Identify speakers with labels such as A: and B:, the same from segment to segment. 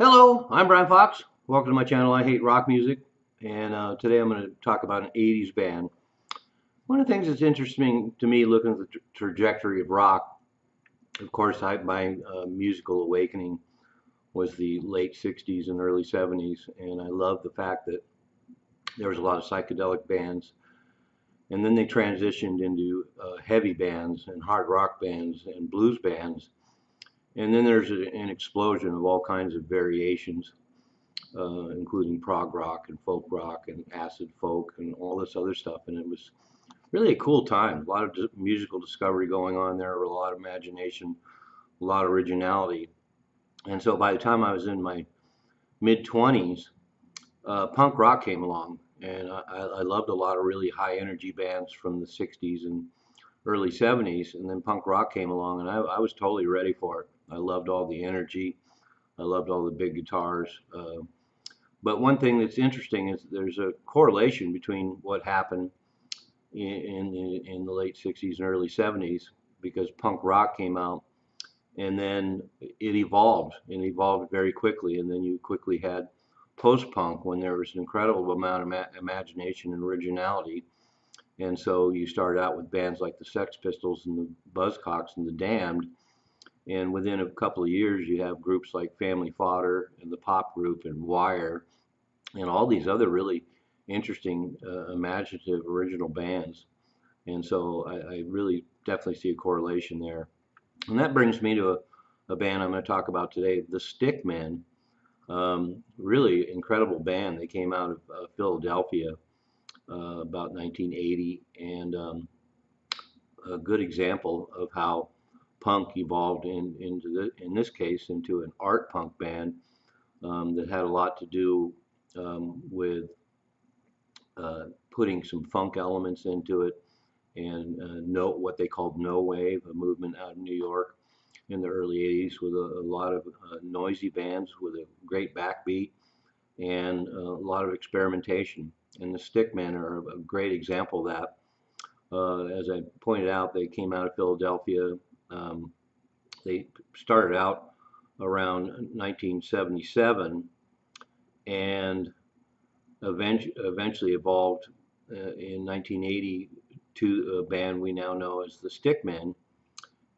A: Hello, I'm Brian Fox. Welcome to my channel. I hate rock music, and today I'm going to talk about an 80s band. One of the things that's interesting to me looking at the trajectory of rock, of course, my musical awakening was the late 60s and early 70s, and I love the fact that there was a lot of psychedelic bands, and then they transitioned into heavy bands and hard rock bands and blues bands, and then there's an explosion of all kinds of variations. Including prog rock and folk rock and acid folk and all this other stuff. And it was really a cool time. A lot of musical discovery going on there, a lot of imagination, a lot of originality. And so by the time I was in my mid 20s, punk rock came along. And I loved a lot of really high energy bands from the 60s and early 70s. And then punk rock came along, and I was totally ready for it. I loved all the energy. I loved all the big guitars. But one thing that's interesting is there's a correlation between what happened in the late 60s and early 70s, because punk rock came out and then it evolved and evolved very quickly. And then you quickly had post-punk, when there was an incredible amount of imagination and originality. And so you started out with bands like the Sex Pistols and the Buzzcocks and the Damned. And within a couple of years, you have groups like Family Fodder and the Pop Group and Wire and all these other really interesting, imaginative, original bands. And so I really definitely see a correlation there. And that brings me to a band I'm going to talk about today, the STICKMEN. Really incredible band. They came out of Philadelphia about 1980, and a good example of how punk evolved in this case into an art punk band that had a lot to do with putting some funk elements into it, and what they called no wave, a movement out of New York in the early 80s, with a lot of noisy bands with a great backbeat and a lot of experimentation. And the Stickmen are a great example of that. As I pointed out, they came out of Philadelphia. They started out around 1977 and eventually evolved in 1980 to a band we now know as the STICKMEN.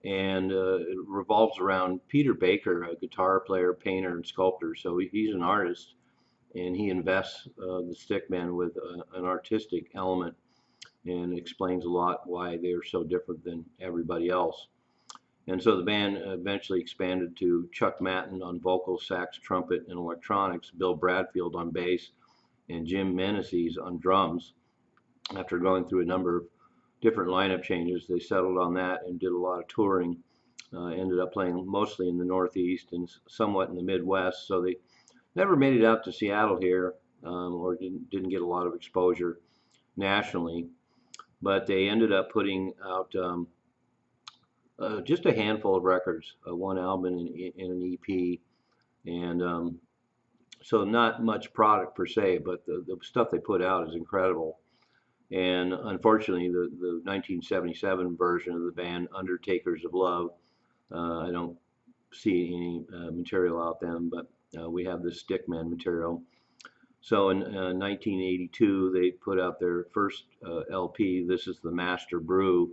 A: And it revolves around Peter Baker, a guitar player, painter, and sculptor. So he's an artist, and he invests the STICKMEN with an artistic element, and explains a lot why they are so different than everybody else. And so the band eventually expanded to Chuck Matton on vocals, sax, trumpet, and electronics, Bill Bradfield on bass, and Jim Menezes on drums. After going through a number of different lineup changes, they settled on that and did a lot of touring. Ended up playing mostly in the Northeast and somewhat in the Midwest. So they never made it out to Seattle here, or didn't get a lot of exposure nationally. But they ended up putting out just a handful of records, one album and an EP, and so not much product per se, but the stuff they put out is incredible. And unfortunately, the 1977 version of the band, Undertakers of Love, I don't see any material out them, but we have the Stickmen material. So in 1982, they put out their first LP, This Is the Master Brew.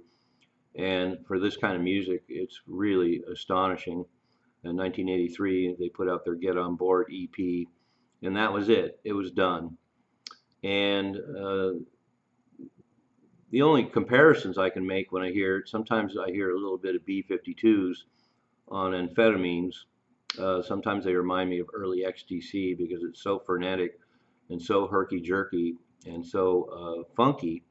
A: And for this kind of music, it's really astonishing. In 1983, they put out their Get On Board EP, and that was it. It was done. And the only comparisons I can make when I hear it, sometimes I hear a little bit of B-52s on amphetamines. Sometimes they remind me of early XTC because it's so frenetic and so herky-jerky and so funky.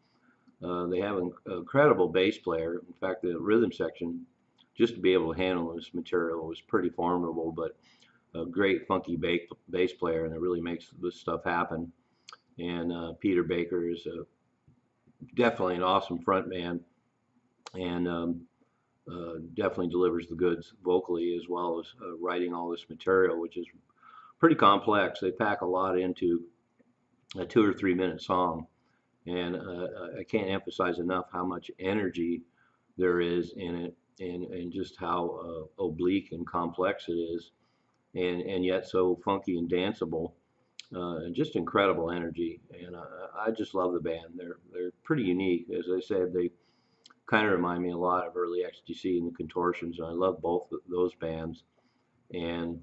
A: They have an incredible bass player. In fact, the rhythm section, just to be able to handle this material, was pretty formidable, but a great funky bass player, and it really makes this stuff happen. And Peter Baker is definitely an awesome front man, and definitely delivers the goods vocally, as well as writing all this material, which is pretty complex. They pack a lot into a 2 or 3 minute song. And I can't emphasize enough how much energy there is in it, and just how oblique and complex it is. and yet so funky and danceable. And just incredible energy, and I just love the band. They're pretty unique, as I said. They kind of remind me a lot of early XTC and the Contortions, and I love both of those bands. And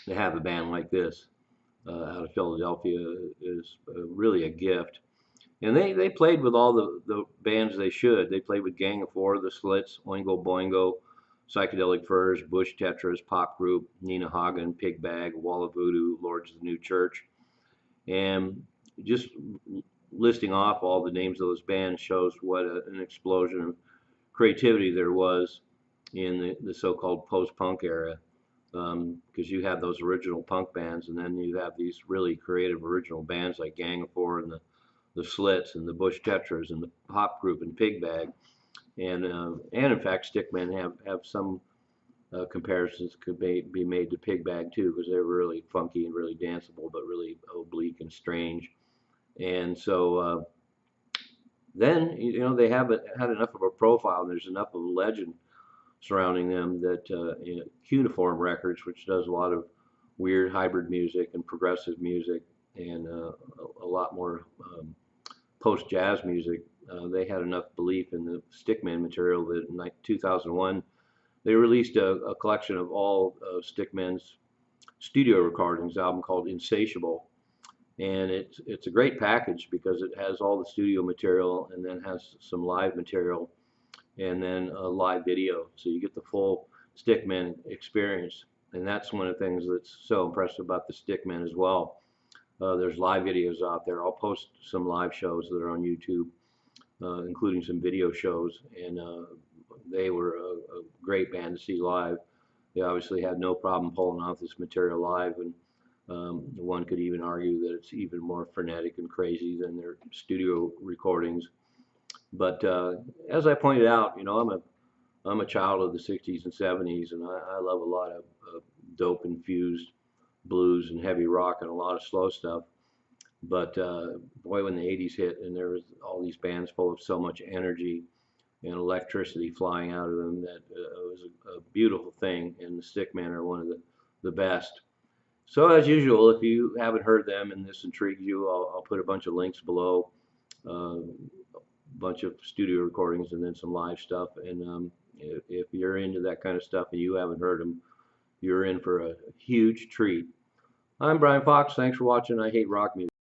A: to have a band like this out of Philadelphia is really a gift. And they played with all the bands they should. They played with Gang of Four, The Slits, Oingo Boingo, Psychedelic Furs, Bush Tetras, Pop Group, Nina Hagen, Pig Bag, Wall of Voodoo, Lords of the New Church. And just listing off all the names of those bands shows what an explosion of creativity there was in the so-called post-punk era. Because you have those original punk bands, and then you have these really creative original bands like Gang of Four and the Slits and the Bush Tetras and the Pop Group and Pig Bag, and in fact Stickmen have some comparisons could be made to Pig Bag too, because they're really funky and really danceable, but really oblique and strange. And so then they have had enough of a profile, and there's enough of a legend surrounding them that Cuneiform Records, which does a lot of weird hybrid music and progressive music and a lot more post jazz music, they had enough belief in the Stickman material that in 2001 they released a collection of all Stickmen's studio recordings, album called Insatiable. And it's a great package because it has all the studio material and then has some live material and then a live video. So you get the full Stickmen experience. And that's one of the things that's so impressive about the Stickmen as well. There's live videos out there. I'll post some live shows that are on YouTube, including some video shows. And they were a great band to see live. They obviously had no problem pulling off this material live. And one could even argue that it's even more frenetic and crazy than their studio recordings. But as I pointed out, I'm a child of the '60s and '70s, and I love a lot of dope infused blues and heavy rock and a lot of slow stuff. But boy, when the '80s hit, and there was all these bands full of so much energy and electricity flying out of them, that it was a beautiful thing. And the Stickmen are one of the best. So as usual, if you haven't heard them and this intrigues you, I'll put a bunch of links below. Bunch of studio recordings and then some live stuff. And if you're into that kind of stuff and you haven't heard them, you're in for a huge treat. I'm Brian Fox. Thanks for watching I Hate Rock Music.